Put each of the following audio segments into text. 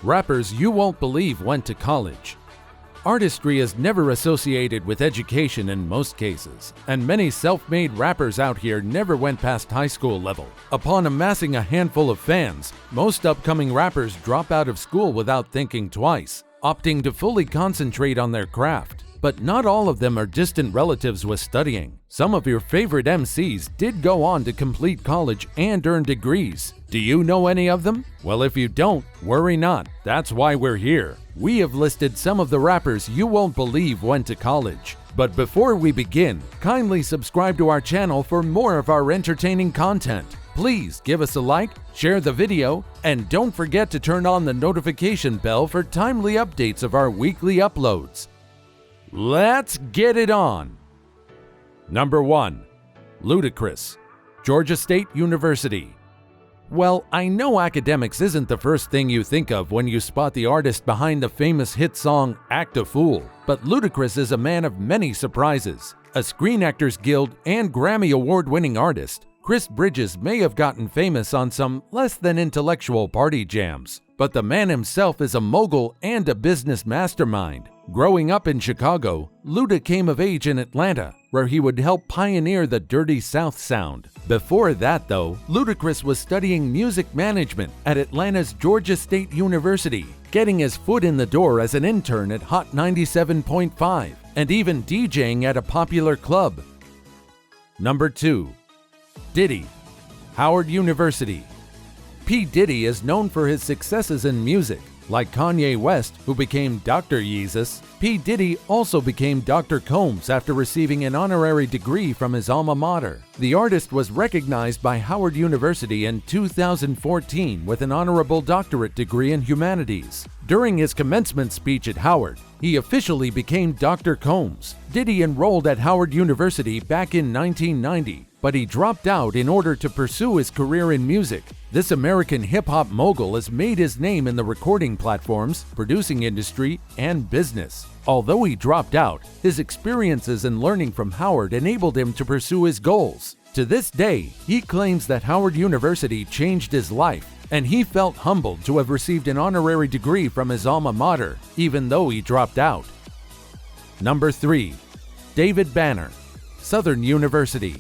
Rappers you won't believe went to college. Artistry is never associated with education in most cases, and many self-made rappers out here never went past high school level. Upon amassing a handful of fans, most upcoming rappers drop out of school without thinking twice, opting to fully concentrate on their craft. But not all of them are distant relatives with studying. Some of your favorite MCs did go on to complete college and earn degrees. Do you know any of them? Well, if you don't, worry not. That's why we're here. We have listed some of the rappers you won't believe went to college. But before we begin, kindly subscribe to our channel for more of our entertaining content. Please give us a like, share the video, and don't forget to turn on the notification bell for timely updates of our weekly uploads. Let's get it on! Number 1. Ludacris, Georgia State University. Well, I know academics isn't the first thing you think of when you spot the artist behind the famous hit song Act a Fool, but Ludacris is a man of many surprises. A Screen Actors Guild and Grammy Award-winning artist, Chris Bridges may have gotten famous on some less than intellectual party jams, but the man himself is a mogul and a business mastermind. Growing up in Chicago, Luda came of age in Atlanta, where he would help pioneer the Dirty South sound. Before that, though, Ludacris was studying music management at Atlanta's Georgia State University, getting his foot in the door as an intern at Hot 97.5, and even DJing at a popular club. Number 2. Diddy, Howard University. P. Diddy is known for his successes in music. Like Kanye West, who became Dr. Yeezus, P. Diddy also became Dr. Combs after receiving an honorary degree from his alma mater. The artist was recognized by Howard University in 2014 with an honorable doctorate degree in humanities. During his commencement speech at Howard, he officially became Dr. Combs. Diddy enrolled at Howard University back in 1990, but he dropped out in order to pursue his career in music. This American hip-hop mogul has made his name in the recording platforms, producing industry, and business. Although he dropped out, his experiences and learning from Howard enabled him to pursue his goals. To this day, he claims that Howard University changed his life, and he felt humbled to have received an honorary degree from his alma mater, even though he dropped out. Number 3. David Banner, Southern University.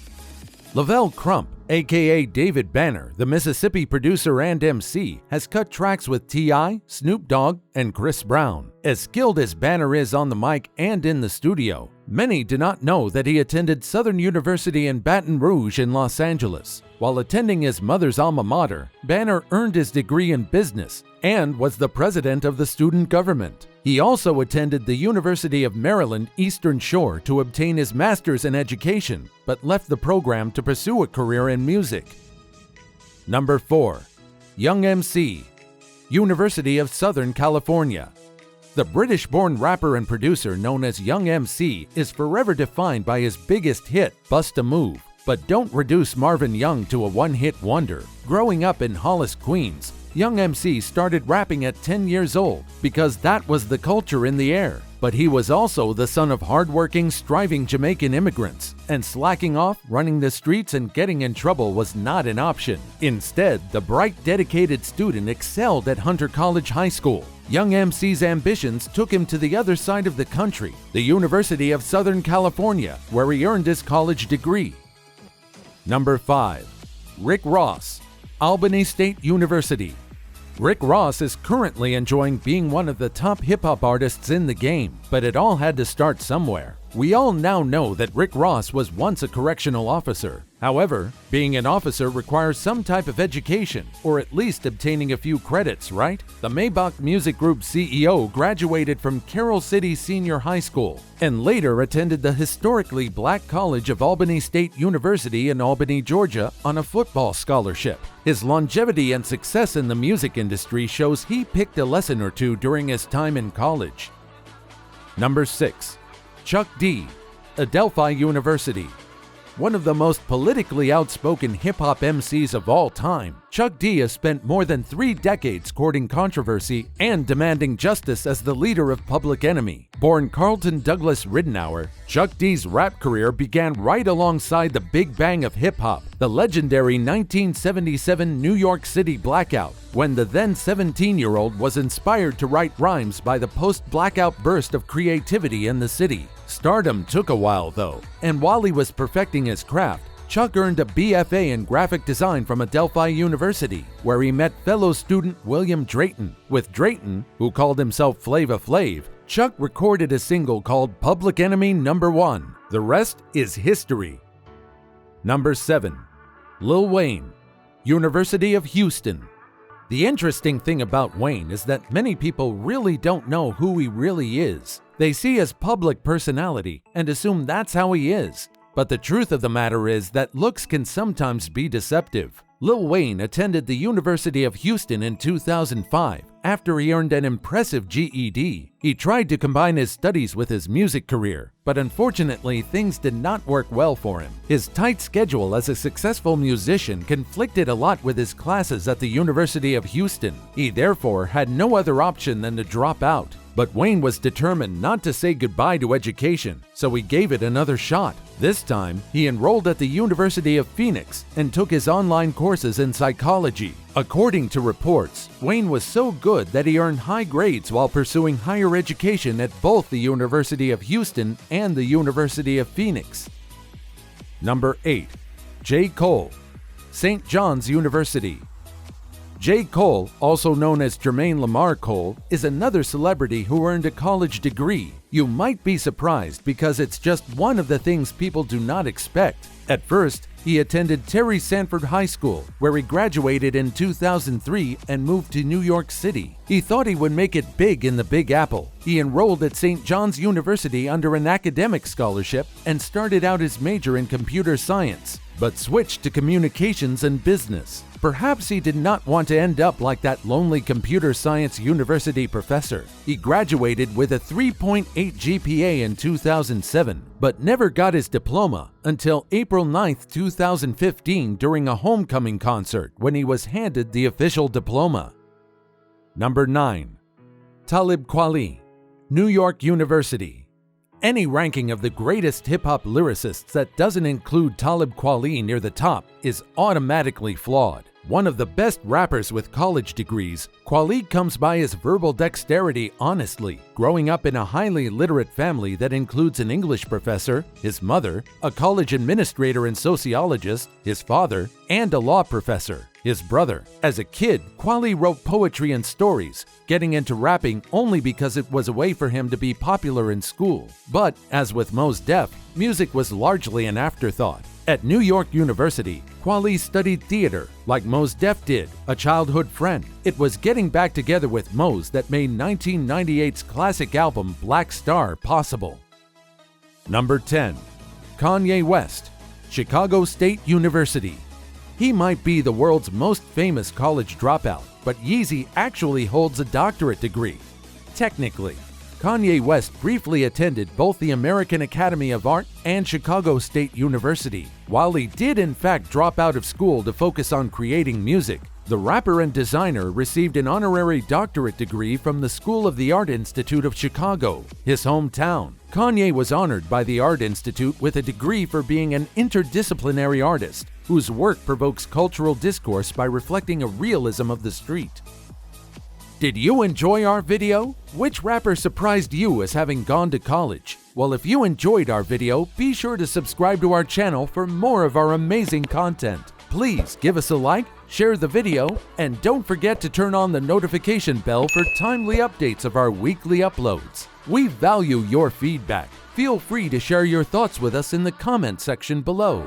Lavelle Crump, aka David Banner, the Mississippi producer and MC, has cut tracks with T.I., Snoop Dogg, and Chris Brown. As skilled as Banner is on the mic and in the studio, many do not know that he attended Southern University in Baton Rouge in Los Angeles. While attending his mother's alma mater, Banner earned his degree in business and was the president of the student government. He also attended the University of Maryland Eastern Shore to obtain his master's in education, but left the program to pursue a career in music. Number 4. Young MC, University of Southern California. The British-born rapper and producer known as Young MC is forever defined by his biggest hit, Bust a Move. But don't reduce Marvin Young to a one-hit wonder. Growing up in Hollis, Queens, Young MC started rapping at 10 years old because that was the culture in the air. But he was also the son of hardworking, striving Jamaican immigrants, and slacking off, running the streets, and getting in trouble was not an option. Instead, the bright, dedicated student excelled at Hunter College High School. Young MC's ambitions took him to the other side of the country, the University of Southern California, where he earned his college degree. Number 5. Rick Ross, Albany State University. Rick Ross is currently enjoying being one of the top hip-hop artists in the game, but it all had to start somewhere. We all now know that Rick Ross was once a correctional officer. However, being an officer requires some type of education, or at least obtaining a few credits, right? The Maybach Music Group CEO graduated from Carroll City Senior High School and later attended the historically black college of Albany State University in Albany, Georgia on a football scholarship. His longevity and success in the music industry shows he picked a lesson or two during his time in college. Number 6. Chuck D, Adelphi University. One of the most politically outspoken hip-hop MCs of all time, Chuck D has spent more than 3 decades courting controversy and demanding justice as the leader of Public Enemy. Born Carlton Douglas Ridenour, Chuck D's rap career began right alongside the Big Bang of hip-hop, the legendary 1977 New York City blackout, when the then 17-year-old was inspired to write rhymes by the post-blackout burst of creativity in the city. Stardom took a while though, and while he was perfecting his craft, Chuck earned a BFA in graphic design from Adelphi University, where he met fellow student William Drayton. With Drayton, who called himself Flava Flav, Chuck recorded a single called Public Enemy No. 1. The rest is history. Number 7. Lil Wayne, University of Houston. The interesting thing about Wayne is that many people really don't know who he really is. They see his public personality and assume that's how he is. But the truth of the matter is that looks can sometimes be deceptive. Lil Wayne attended the University of Houston in 2005 after he earned an impressive GED. He tried to combine his studies with his music career, but unfortunately things did not work well for him. His tight schedule as a successful musician conflicted a lot with his classes at the University of Houston. He therefore had no other option than to drop out. But Wayne was determined not to say goodbye to education, so he gave it another shot. This time, he enrolled at the University of Phoenix and took his online courses in psychology. According to reports, Wayne was so good that he earned high grades while pursuing higher education at both the University of Houston and the University of Phoenix. Number 8. J. Cole, St. John's University. J. Cole, also known as Jermaine Lamar Cole, is another celebrity who earned a college degree. You might be surprised because it's just one of the things people do not expect. At first, he attended Terry Sanford High School, where he graduated in 2003 and moved to New York City. He thought he would make it big in the Big Apple. He enrolled at St. John's University under an academic scholarship and started out his major in computer science, but switched to communications and business. Perhaps he did not want to end up like that lonely computer science university professor. He graduated with a 3.8 GPA in 2007, but never got his diploma until April 9, 2015 during a homecoming concert when he was handed the official diploma. Number 9. Talib Kweli, New York University. Any ranking of the greatest hip-hop lyricists that doesn't include Talib Kweli near the top is automatically flawed. One of the best rappers with college degrees, Kweli comes by his verbal dexterity honestly, growing up in a highly literate family that includes an English professor, his mother, a college administrator and sociologist, his father, and a law professor, his brother. As a kid, Kweli wrote poetry and stories, getting into rapping only because it was a way for him to be popular in school. But, as with Mos Def, music was largely an afterthought. At New York University, Kweli studied theater, like Mos Def did, a childhood friend. It was getting back together with Mos that made 1998's classic album Black Star possible. Number 10. Kanye West, Chicago State University. He might be the world's most famous college dropout, but Yeezy actually holds a doctorate degree. Technically, Kanye West briefly attended both the American Academy of Art and Chicago State University. While he did in fact drop out of school to focus on creating music, the rapper and designer received an honorary doctorate degree from the School of the Art Institute of Chicago, his hometown. Kanye was honored by the Art Institute with a degree for being an interdisciplinary artist, whose work provokes cultural discourse by reflecting a realism of the street. Did you enjoy our video? Which rapper surprised you as having gone to college? Well, if you enjoyed our video, be sure to subscribe to our channel for more of our amazing content. Please give us a like, share the video, and don't forget to turn on the notification bell for timely updates of our weekly uploads. We value your feedback. Feel free to share your thoughts with us in the comment section below.